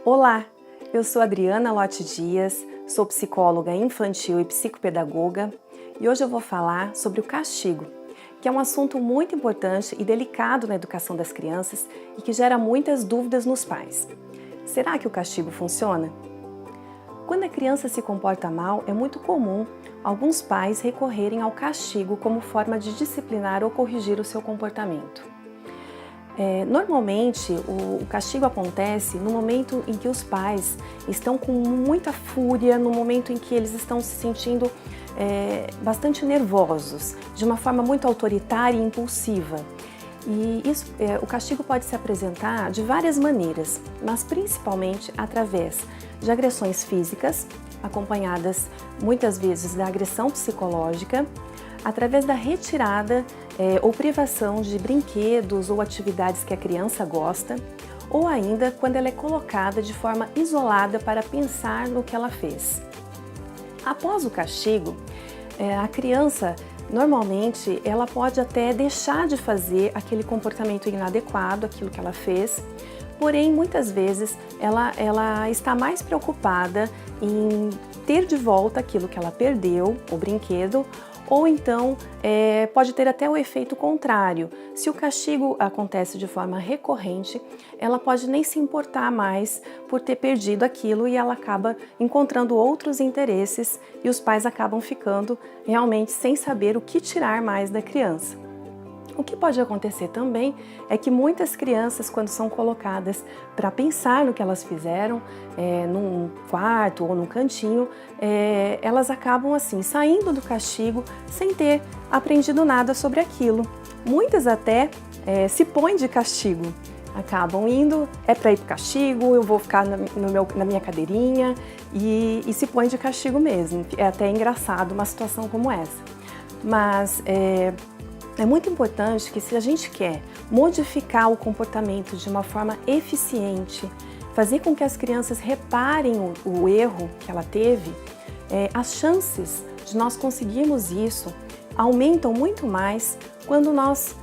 Olá, eu sou Adriana Lotti Dias, sou psicóloga infantil e psicopedagoga e hoje eu vou falar sobre o castigo, que é um assunto muito importante e delicado na educação das crianças e que gera muitas dúvidas nos pais. Será que o castigo funciona? Quando a criança se comporta mal, é muito comum alguns pais recorrerem ao castigo como forma de disciplinar ou corrigir o seu comportamento. Normalmente, o castigo acontece no momento em que os pais estão com muita fúria, no momento em que eles estão se sentindo bastante nervosos, de uma forma muito autoritária e impulsiva. E o castigo pode se apresentar de várias maneiras, mas principalmente através de agressões físicas, acompanhadas muitas vezes da agressão psicológica, através da retirada ou privação de brinquedos ou atividades que a criança gosta, ou ainda quando ela é colocada de forma isolada para pensar no que ela fez. Após o castigo, a criança normalmente ela pode até deixar de fazer aquele comportamento inadequado, aquilo que ela fez, porém muitas vezes ela está mais preocupada em ter de volta aquilo que ela perdeu, o brinquedo, ou então pode ter até o efeito contrário. Se o castigo acontece de forma recorrente, ela pode nem se importar mais por ter perdido aquilo e ela acaba encontrando outros interesses e os pais acabam ficando realmente sem saber o que tirar mais da criança. O que pode acontecer também é que muitas crianças, quando são colocadas para pensar no que elas fizeram, num quarto ou num cantinho, elas acabam assim, saindo do castigo sem ter aprendido nada sobre aquilo. Muitas até se põem de castigo, acabam indo, é para ir para o castigo, eu vou ficar na minha cadeirinha e se põem de castigo mesmo. É até engraçado uma situação como essa. Mas é muito importante que, se a gente quer modificar o comportamento de uma forma eficiente, fazer com que as crianças reparem o erro que ela teve, as chances de nós conseguirmos isso aumentam muito mais quando nós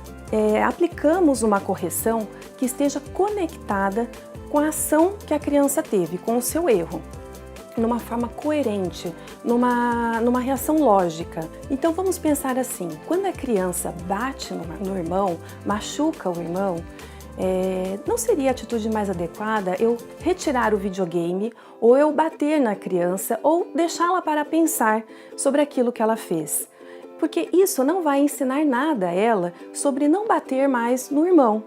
aplicamos uma correção que esteja conectada com a ação que a criança teve, com o seu erro, numa forma coerente, numa reação lógica. Então vamos pensar assim, quando a criança bate no irmão, machuca o irmão, não seria a atitude mais adequada eu retirar o videogame ou eu bater na criança ou deixá-la para pensar sobre aquilo que ela fez? Porque isso não vai ensinar nada a ela sobre não bater mais no irmão.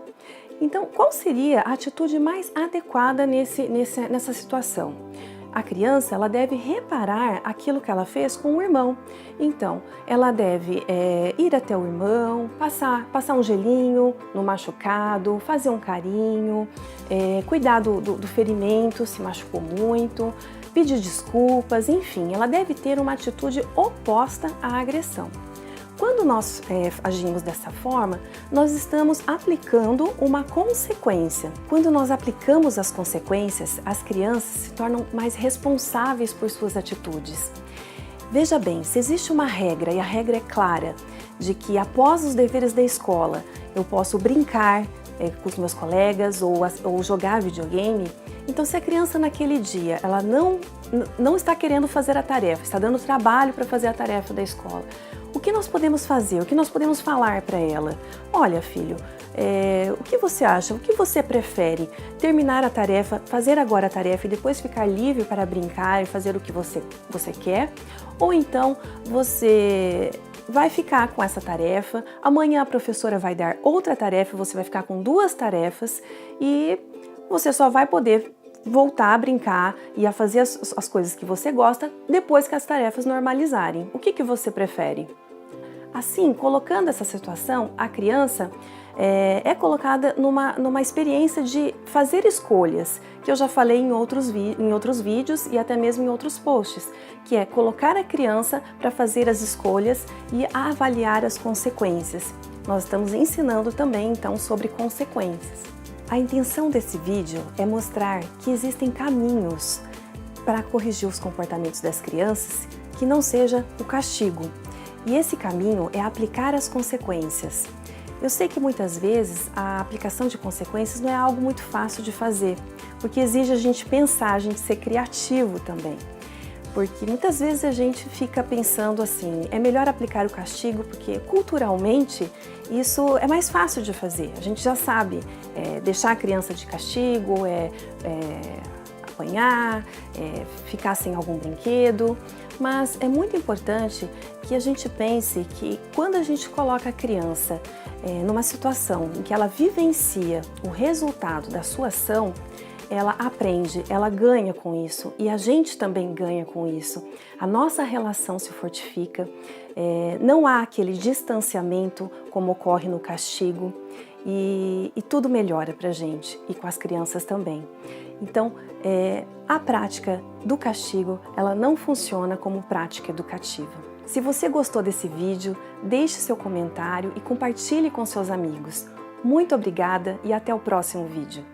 Então, qual seria a atitude mais adequada nessa situação? A criança ela deve reparar aquilo que ela fez com o irmão. Então, ela deve ir até o irmão, passar um gelinho no machucado, fazer um carinho, cuidar do ferimento, se machucou muito, pedir desculpas, enfim, ela deve ter uma atitude oposta à agressão. Quando nós agimos dessa forma, nós estamos aplicando uma consequência. Quando nós aplicamos as consequências, as crianças se tornam mais responsáveis por suas atitudes. Veja bem, se existe uma regra, e a regra é clara, de que após os deveres da escola eu posso brincar com os meus colegas ou jogar videogame, então se a criança naquele dia ela não está querendo fazer a tarefa, está dando trabalho para fazer a tarefa da escola, o que nós podemos fazer? O que nós podemos falar para ela? Olha, filho, o que você acha? O que você prefere? Terminar a tarefa, fazer agora a tarefa e depois ficar livre para brincar e fazer o que você quer? Ou então você vai ficar com essa tarefa, amanhã a professora vai dar outra tarefa, você vai ficar com duas tarefas e você só vai poder voltar a brincar e a fazer as coisas que você gosta depois que as tarefas normalizarem. O que você prefere? Assim, colocando essa situação, a criança é colocada numa experiência de fazer escolhas, que eu já falei em outros vídeos e até mesmo em outros posts, que é colocar a criança para fazer as escolhas e avaliar as consequências. Nós estamos ensinando também, então, sobre consequências. A intenção desse vídeo é mostrar que existem caminhos para corrigir os comportamentos das crianças que não seja o castigo. E esse caminho é aplicar as consequências. Eu sei que muitas vezes a aplicação de consequências não é algo muito fácil de fazer, porque exige a gente pensar, a gente ser criativo também. Porque muitas vezes a gente fica pensando assim, é melhor aplicar o castigo porque culturalmente isso é mais fácil de fazer. A gente já sabe, deixar a criança de castigo, apanhar, ficar sem algum brinquedo. Mas é muito importante que a gente pense que quando a gente coloca a criança numa situação em que ela vivencia o resultado da sua ação, ela aprende, ela ganha com isso e a gente também ganha com isso. A nossa relação se fortifica, não há aquele distanciamento como ocorre no castigo e tudo melhora pra gente e com as crianças também. Então, a prática do castigo, ela não funciona como prática educativa. Se você gostou desse vídeo, deixe seu comentário e compartilhe com seus amigos. Muito obrigada e até o próximo vídeo.